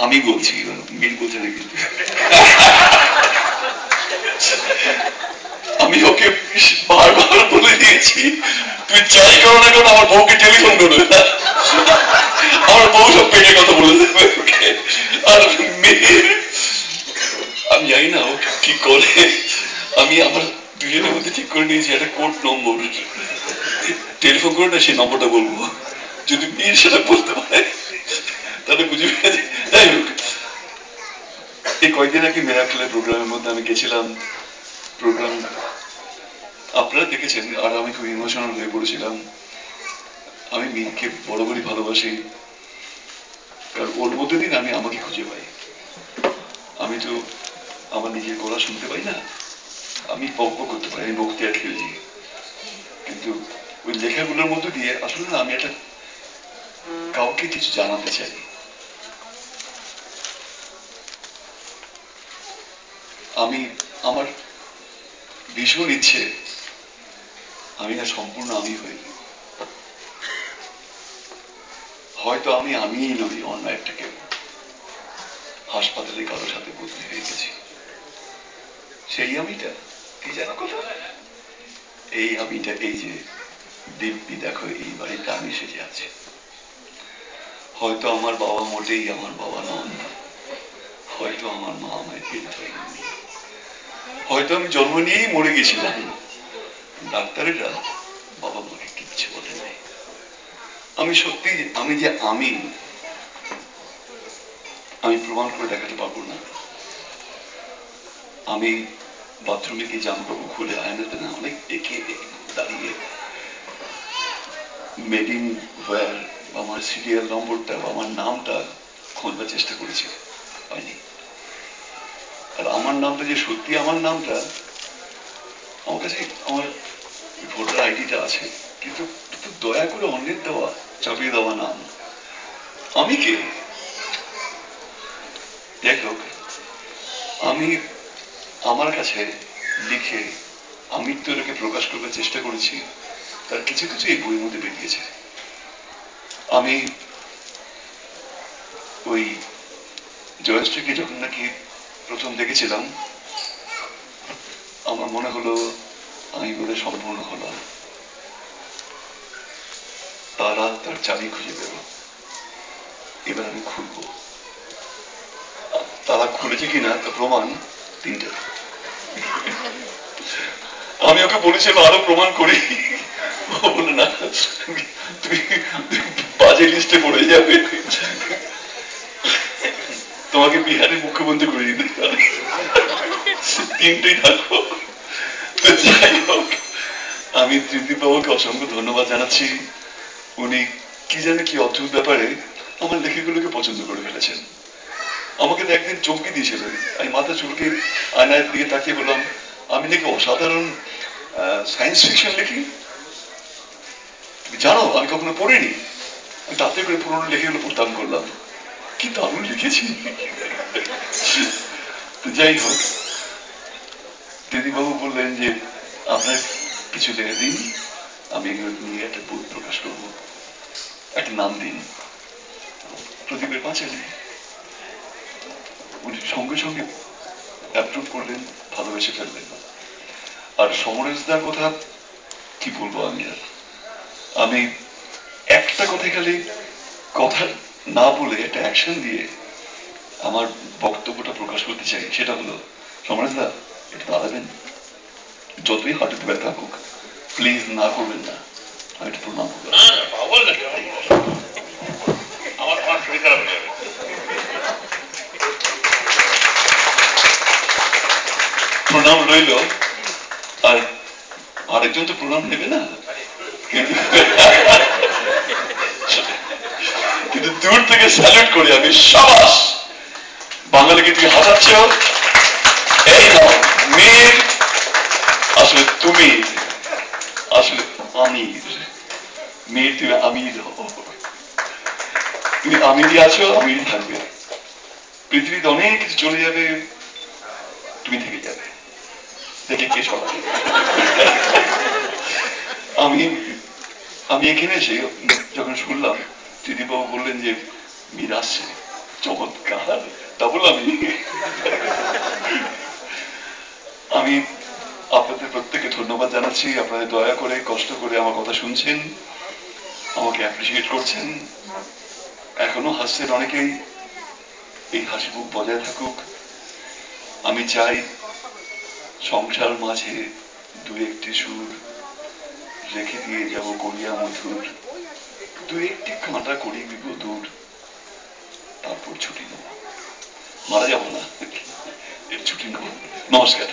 আমি বলছি, মিল বলছে নাকি? আমি ওকে বারবার বলে দিয়েছি তুই যাই করো না কেন আমার বউকে টেলিফোন করবে না, আমার বউ সব পেটে কথা বলে দেবে ওকে। আর মেয়ের আমি জানি না ও কি করে, আমি আমার দুজনের মধ্যে ঠিক করে নিয়েছি একটা কোড নম্বর, টেলিফোন করে না সেই নম্বরটা বলবো, যদি মেয়ের সেটা বলতে পারে তাহলে বুঝবে। যাই হোক, এই কয়েকদিন আগে মেরাকেলের প্রোগ্রামের মধ্যে আমি গেছিলাম, প্রোগ্রাম আপনারা দেখেছেন, আর আমি খুব ইমোশনাল হয়ে পড়েছিলাম। আমি মিনকে বরাবরই ভালোবাসি, কারণ ওর মধ্যে দিন আমি আমাকে খুঁজে পাই। আমি তো আমার নিজের গলা শুনতে পাই না, আমি বক্য করতে পারি, আমি বক্তিয়ার খেলছি, কিন্তু ওই লেখাগুলোর মধ্যে দিয়ে আসলে না আমি একটা কাউকে কিছু জানাতে চাই। আমি আমার ভীষণ ইচ্ছে আমি না সম্পূর্ণ আমি হই, হয়তো আমি আমিই নই, অন্য একটা কেউ হাসপাতালে কারোর সাথে বদলি হয়ে গেছি, সেই আমিটা কি যেন কথা, এই আমিটা এই যে দিব্যি দেখো এই বাড়িতে আমি সেজে আছি। হয়তো আমার বাবা মোটেই আমার বাবা নন, হয়তো আমার মা আমায় পেট ধরেননি, হয়তো আমি জন্ম নিয়েই মরে গেছিলাম, ডাক্তারেরা বাবা মাকে কিচ্ছু বলে নাই। আমি সত্যি আমি যে আমি প্রমাণ করে দেখাতে পারবো না। আমি বাথরুমে গিয়ে জামাকাপড় খুলে আয়নাতে না অনেক দেখে দাঁড়িয়ে মেড ইন ওয়্যার আমার সিরিয়াল নম্বরটা বা আমার নামটা খোঁজবার চেষ্টা করেছি, পাইনি। আর আমার নামটা যে সত্যি আমার নামটা, আমার কাছে আমার ভোটার আইডিটা আছে, কিন্তু দয়া করে অন্যের দেওয়া চাপিয়ে দেওয়া নাম আমি কে? যাই হোক, আমি আমার কাছে লিখে আমৃত্যুকে প্রকাশ করবার চেষ্টা করেছি, তার কিছু কিছু এই বইয়ের মধ্যে বেরিয়েছে। আমি ওই জয়শ্রীকে যখন নাকি প্রথম দেখেছিলাম, আমার মনে হলো আমি বোধহয় সম্পূর্ণ হলাম, তারা তার চাবি খুঁজে দেব, এবার আমি খুলবো। তারা খুলেছে কিনা তা প্রমাণ তিনটে। আমি ওকে বলেছিলাম আরো প্রমাণ করি, বলে না তুমি বাজে লিস্টে পড়ে যাবে, তোমাকে বিহারের মুখ্যমন্ত্রী করে দিতে পারে, তিনটেই থাকো। যাই হোক, আমি ত্রিদীপ বাবুকে অসংখ্য ধন্যবাদ জানাচ্ছি। উনি কি জানে কি অদ্ভুত ব্যাপারে আমার লেখাগুলোকে পছন্দ করে ফেলেছেন। আমাকে তো একদিন চমকে দিয়েছিলেন, আমি মাথা চুলকে আয়নার দিকে তাকিয়ে বললাম আমি নাকি অসাধারণ সায়েন্স ফিকশন লিখি। জানো আমি কখনো পড়িনি, তাতে করে পুরোনো লেখাগুলো পড়তাম করলাম, কি দারুণ লিখেছি। যাই হোক, দিদিবাবু বললেন যে আপনার কিছু লেখা দিন, আমি এগুলো নিয়ে একটা বই প্রকাশ করব, একটা নাম দিন। প্রদীপের পাঁচালী উনি সঙ্গে সঙ্গে অ্যাপ্রুভ করলেন, ভালোবেসে ফেললেন। আর সমরেশদার কথা কি বলবো আমি, আর আমি একটা কথা খালি কথা না বলে একটা অ্যাকশন দিয়ে আমার বক্তব্যটা প্রকাশ করতে চাই, সেটা হলো সমরেশদা একটু দাঁড়াবেন, যতই হাঁটুতে ব্যথা হোক প্লিজ না করবেন না, আমি একটু প্রণাম করবো। আমার শরীর খারাপ হয়ে যাবে। প্রণাম রইল, আর আরেকজন তো প্রণাম নেবে না, কিন্তু দূর থেকে স্যালুট করি আমি, সাবাস বাঙালিকে তুমি হাসাচ্ছ, এই নাও মেয়ের, আসলে তুমি আসলে আমির, মেয়ের তুমি আমির হও, তুমি আমিরই আছো, আমিরই থাকবে, পৃথিবীতে অনেক কিছু চলে যাবে, তুমি থেকে যাবে, দেখে কে সবাই। আমি আমি এখানে এসে যখন শুনলাম দিদিবাবু বললেন যে মীর আসছে, চমৎকার, ডাবল আমি আপনাদের প্রত্যেককে ধন্যবাদ জানাচ্ছি। আপনাদের দয়া করে কষ্ট করে আমার কথা শুনছেন, আমাকে অ্যাপ্রিসিয়েট করছেন, এখনো হাসছেন অনেকেই। এই হাসি মুখ বজায় থাকুক। আমি চাই সংসার মাঝে দু একটি সুর রেখে দিয়ে যাব করিয়া মধুর, দু একটি কাঁটা করি দিব দূর, তারপর ছুটি নেব। মারা যাবো না, এর ছুটি নেব। নমস্কার।